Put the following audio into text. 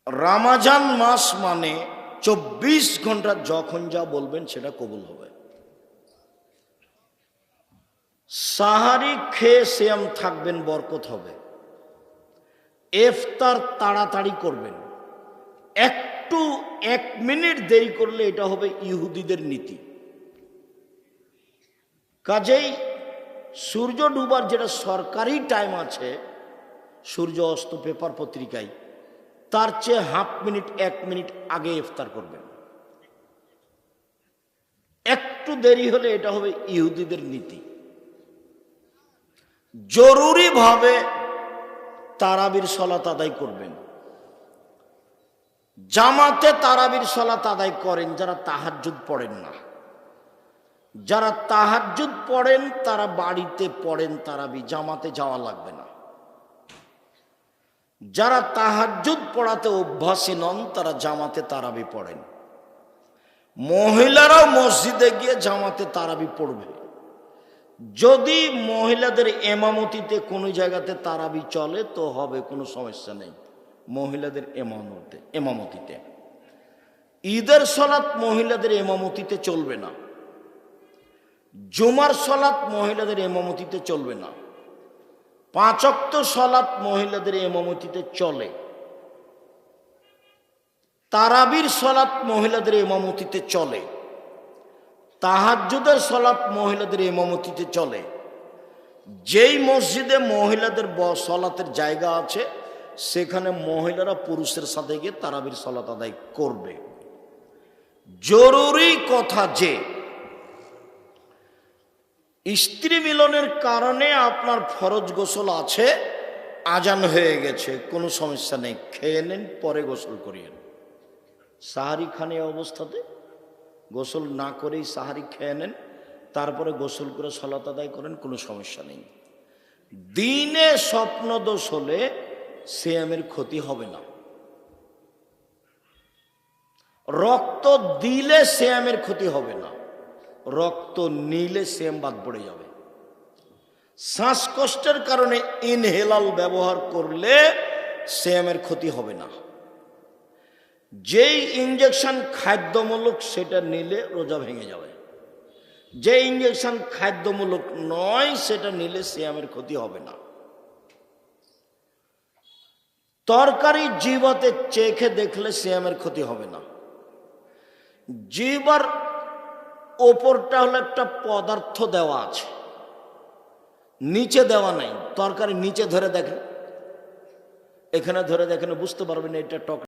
রমজান মাস মানে 24 ঘন্টা যখন যা বলবেন সেটা কবুল হবে। সাহারি খেয়ে সিয়াম থাকবেন, বরকত হবে। ইফতার তাড়াতাড়ি করবেন, একটু 1 মিনিট দেরি করলে এটা হবে ইহুদিদের নীতি। কাজেই সূর্য ডুবার যেটা সরকারি টাইম আছে, সূর্য অস্ত পেপার পত্রিকায়, তার চেয়ে 1/2 মিনিট 1 মিনিট আগে ইফতার করবেন। একটু দেরি হলে এটা হবে ইহুদিদের নীতি। জরুরিভাবে তারাবির সালাত আদায় করবেন। জামাতে তারাবির সালাত আদায় করেন যারা তাহাজ্জুদ পড়েন না। যারা তাহাজ্জুদ পড়েন তারা বাড়িতে পড়েন তারাবি, জামাতে যাওয়া লাগবে না। যারা তাহাজ্জুদ পড়াতে অভ্যাসী নন তারা জামাতে তারাবি পড়েন। মহিলারাও মসজিদে গিয়ে জামাতে তারাবি পড়বে। যদি মহিলাদের এমামতিতে কোনো জায়গাতে তারাবি চলে তো হবে, কোনো সমস্যা নেই মহিলাদের এমামতিতে। ঈদের সালাত মহিলাদের এমামতিতে চলবে না। জুমার সালাত মহিলাদের এমামতিতে চলবে না। 5 ওয়াক্ত সালাত মহিলাদের এমামতিতে চলে। তারাবির সালাত মহিলাদের ইমামতিতে চলে। তাহাজ্জুদের সালাত মহিলাদের ইমামতিতে চলে। যেই মসজিদে মহিলাদের সালাতের জায়গা আছে সেখানে মহিলারা পুরুষের সাথে গিয়ে তারাবির সালাত আদায় করবে। জরুরি কথা যে স্ত্রী মিলনের কারণে আপনার ফরজ গোসল আছে, আজান হয়ে গেছে, কোনো সমস্যা নেই, খেয়ে নেন, পরে গোসল করিয়েন। সাহারি খান এই অবস্থাতে গোসল না করেই সাহারি খেয়ে নেন, তারপরে গোসল করে সালাত আদায় করেন, কোনো সমস্যা নেই। দিনে স্বপ্নদোষ হলে সিয়ামের ক্ষতি হবে না। রক্ত দিলে সিয়ামের ক্ষতি হবে না, রক্ত নিলে সিয়াম বাদ পড়ে যাবে। শ্বাসকষ্টের কারণে ইনহেলাল ব্যবহার করলে সিয়ামের ক্ষতি হবে না। যেই ইঞ্জেকশন খাদ্যমূলক সেটা নিলে রোজা ভেঙে যাবে। যে ইঞ্জেকশন খাদ্যমূলক নয় সেটা নিলে সিয়ামের ক্ষতি হবে না। তরকারি জিহ্বাতে চেখে দেখলে সিয়ামের ক্ষতি হবে না। জিহ্বার ওপরটা হলো একটা পদার্থ দেওয়া আছে, নিচে দেওয়া নাই। তরকারি নিচে ধরে দেখেন, এখানে ধরে দেখেন, বুঝতে পারবেন এটা টক।